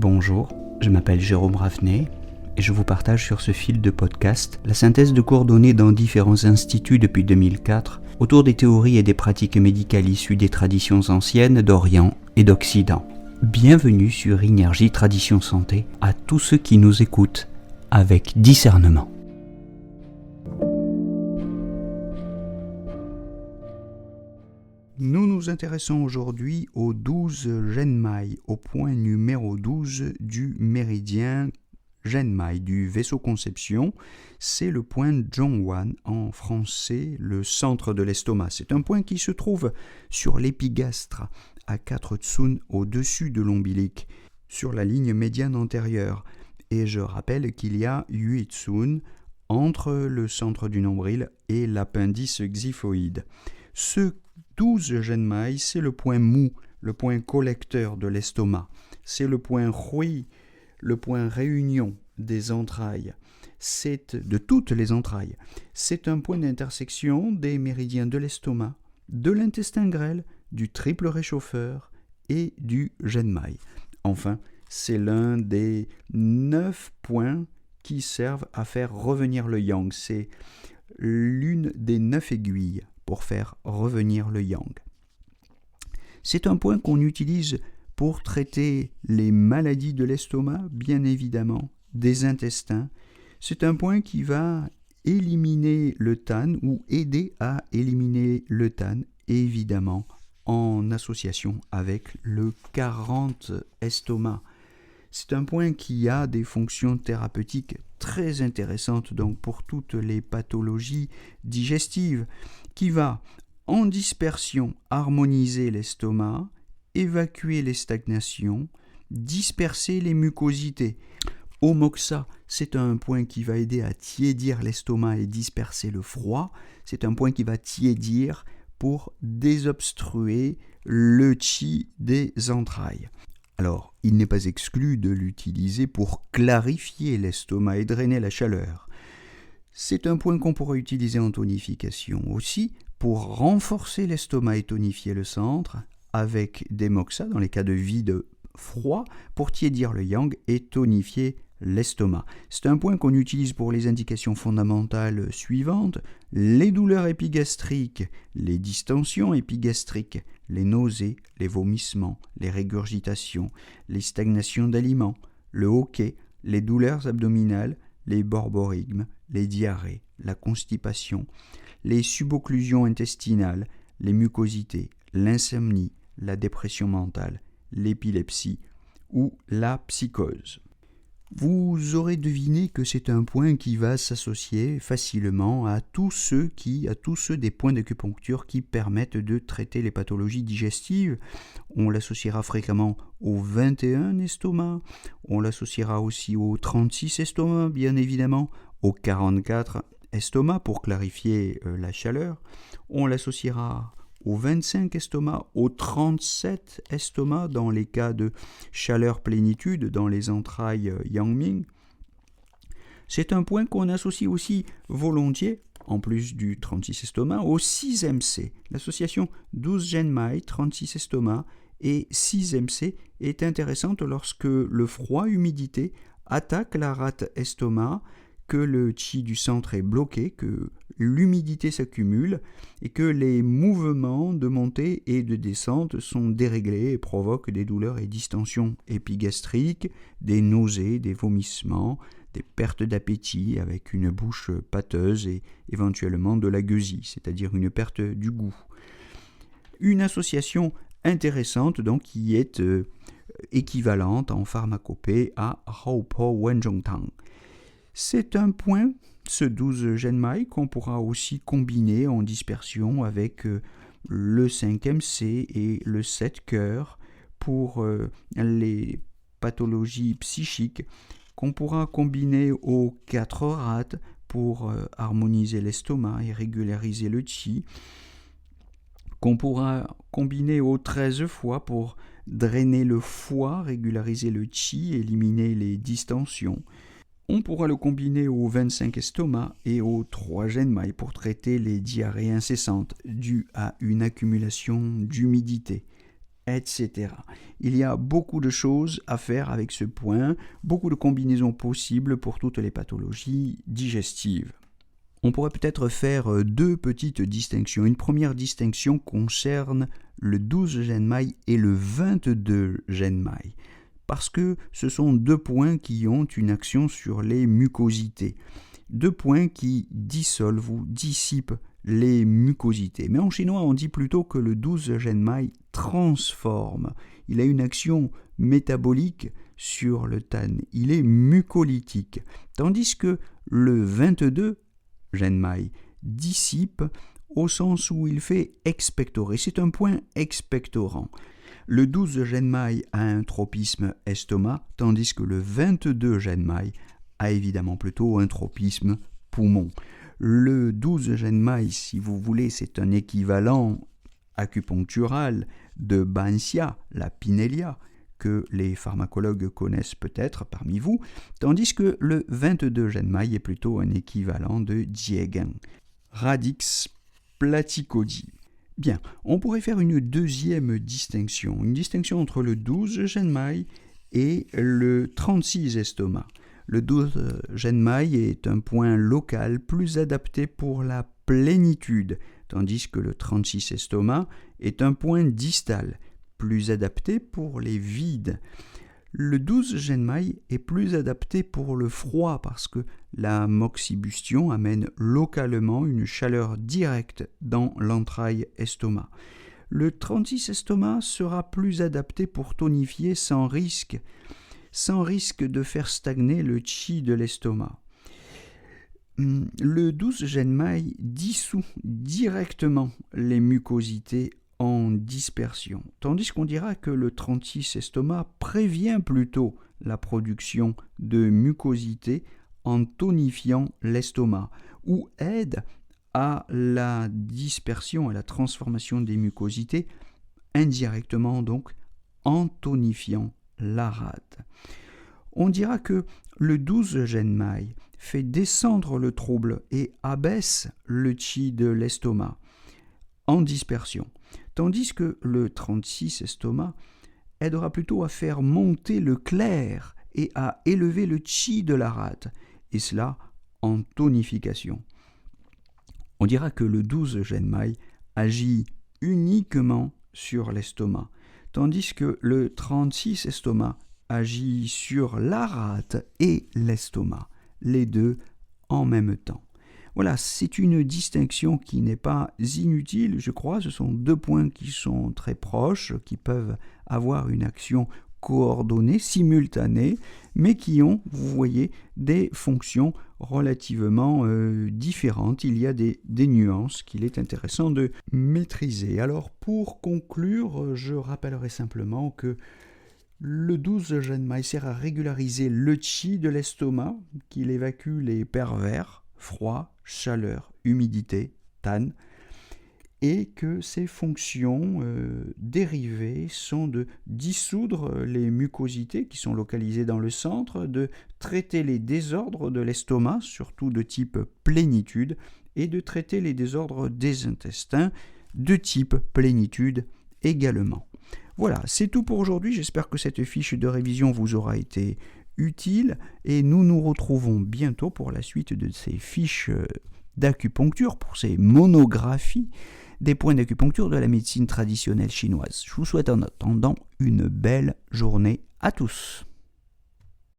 Bonjour, je m'appelle Jérôme Ravenet et je vous partage sur ce fil de podcast la synthèse de cours donnés dans différents instituts depuis 2004 autour des théories et des pratiques médicales issues des traditions anciennes d'Orient et d'Occident. Bienvenue sur Énergie Tradition Santé à tous ceux qui nous écoutent avec discernement. Nous nous intéressons aujourd'hui aux 12 Genmai, au point numéro 12 du méridien Genmai, du vaisseau conception. C'est le point Zhongwan, en français le centre de l'estomac. C'est un point qui se trouve sur l'épigastre, à 4 tsun au-dessus de l'ombilic, sur la ligne médiane antérieure. Et je rappelle qu'il y a 8 tsun entre le centre du nombril et l'appendice xiphoïde. Ce 12 Genmai, c'est le point mou, le point collecteur de l'estomac. C'est le point hui, le point réunion des entrailles. C'est de toutes les entrailles. C'est un point d'intersection des méridiens de l'estomac, de l'intestin grêle, du triple réchauffeur et du Genmai. Enfin, c'est l'un des 9 points qui servent à faire revenir le yang. C'est l'une des 9 aiguilles pour faire revenir le yang. C'est un point qu'on utilise pour traiter les maladies de l'estomac, bien évidemment, des intestins. C'est un point qui va éliminer le tan ou aider à éliminer le tan, évidemment, en association avec le 40 estomac. C'est un point qui a des fonctions thérapeutiques très intéressantes donc pour toutes les pathologies digestives, qui va, en dispersion, harmoniser l'estomac, évacuer les stagnations, disperser les mucosités. Au moxa, c'est un point qui va aider à tiédir l'estomac et disperser le froid. C'est un point qui va tiédir pour désobstruer le chi des entrailles. Alors, il n'est pas exclu de l'utiliser pour clarifier l'estomac et drainer la chaleur. C'est un point qu'on pourra utiliser en tonification aussi pour renforcer l'estomac et tonifier le centre, avec des moxa dans les cas de vide froid pour tiédir le yang et tonifier l'estomac. C'est un point qu'on utilise pour les indications fondamentales suivantes: les douleurs épigastriques, les distensions épigastriques, les nausées, les vomissements, les régurgitations, les stagnations d'aliments, le hoquet, les douleurs abdominales, les borborigmes, les diarrhées, la constipation, les subocclusions intestinales, les mucosités, l'insomnie, la dépression mentale, l'épilepsie ou la psychose. Vous aurez deviné que c'est un point qui va s'associer facilement à tous ceux des points d'acupuncture qui permettent de traiter les pathologies digestives. On l'associera fréquemment au 21 estomac, on l'associera aussi au 36 estomac, bien évidemment, au 44 estomac pour clarifier la chaleur. On l'associera au 25 estomac, au 37 estomac dans les cas de chaleur-plénitude dans les entrailles Yangming. C'est un point qu'on associe aussi volontiers, en plus du 36 estomac, au 6MC. L'association 12 Genmai, 36 estomac et 6MC est intéressante lorsque le froid-humidité attaque la rate estomac, que le chi du centre est bloqué, que l'humidité s'accumule et que les mouvements de montée et de descente sont déréglés et provoquent des douleurs et distensions épigastriques, des nausées, des vomissements, des pertes d'appétit avec une bouche pâteuse et éventuellement de la gueusie, c'est-à-dire une perte du goût. Une association intéressante donc qui est équivalente en pharmacopée à Haopo Wenzhongtang. C'est un point, ce 12 Genmai, qu'on pourra aussi combiner en dispersion avec le 5MC et le 7 cœur pour les pathologies psychiques, qu'on pourra combiner aux 4 rates pour harmoniser l'estomac et régulariser le chi, qu'on pourra combiner aux 13 fois pour drainer le foie, régulariser le chi, éliminer les distensions. On pourra le combiner au 25 estomac et au 3 Genmai pour traiter les diarrhées incessantes dues à une accumulation d'humidité. etc. Il y a beaucoup de choses à faire avec ce point, beaucoup de combinaisons possibles pour toutes les pathologies digestives. On pourrait peut-être faire deux petites distinctions. Une première distinction concerne le 12 Genmai et le 22 Genmai, parce que ce sont deux points qui ont une action sur les mucosités, deux points qui dissolvent ou dissipent les mucosités. Mais en chinois, on dit plutôt que le 12 Genmai transforme. Il a une action métabolique sur le tan. Il est mucolytique. Tandis que le 22 Genmai dissipe au sens où il fait expectorer. C'est un point expectorant. Le 12 Genmai a un tropisme estomac, tandis que le 22 Genmai a évidemment plutôt un tropisme poumon. Le 12 Genmai, si vous voulez, c'est un équivalent acupunctural de Bancia, la Pinellia, que les pharmacologues connaissent peut-être parmi vous, tandis que le 22 Genmai est plutôt un équivalent de Jiegen, Radix platycodie. Bien, on pourrait faire une deuxième distinction, une distinction entre le 12 Genmai et le 36 estomac. Le 12 Genmai est un point local plus adapté pour la plénitude, tandis que le 36 estomac est un point distal, plus adapté pour les vides. Le 12 Genmai est plus adapté pour le froid parce que la moxibustion amène localement une chaleur directe dans l'entraille estomac. Le 36 estomac sera plus adapté pour tonifier sans risque de faire stagner le qi de l'estomac. Le 12 Genmai dissout directement les mucosités en dispersion, tandis qu'on dira que le 36 estomac prévient plutôt la production de mucosités en tonifiant l'estomac, ou aide à la dispersion, à la transformation des mucosités, indirectement donc en tonifiant la rate. On dira que le 12 Genmai fait descendre le trouble et abaisse le qi de l'estomac en dispersion, tandis que le 36 estomac aidera plutôt à faire monter le clair et à élever le qi de la rate, et cela en tonification. On dira que le 12 Genmai agit uniquement sur l'estomac, tandis que le 36 estomac agit sur la rate et l'estomac, les deux en même temps. Voilà, c'est une distinction qui n'est pas inutile, je crois. Ce sont deux points qui sont très proches, qui peuvent avoir une action coordonnée, simultanée, mais qui ont, vous voyez, des fonctions relativement différentes. Il y a des nuances qu'il est intéressant de maîtriser. Alors, pour conclure, je rappellerai simplement que le 12 Genmai sert à régulariser le qi de l'estomac, qu'il évacue les pervers, froid, chaleur, humidité, tan, et que ses fonctions dérivées sont de dissoudre les mucosités qui sont localisées dans le centre, de traiter les désordres de l'estomac, surtout de type plénitude, et de traiter les désordres des intestins de type plénitude également. Voilà, c'est tout pour aujourd'hui. J'espère que cette fiche de révision vous aura été utile et nous nous retrouvons bientôt pour la suite de ces fiches d'acupuncture, pour ces monographies des points d'acupuncture de la médecine traditionnelle chinoise. Je vous souhaite en attendant une belle journée à tous.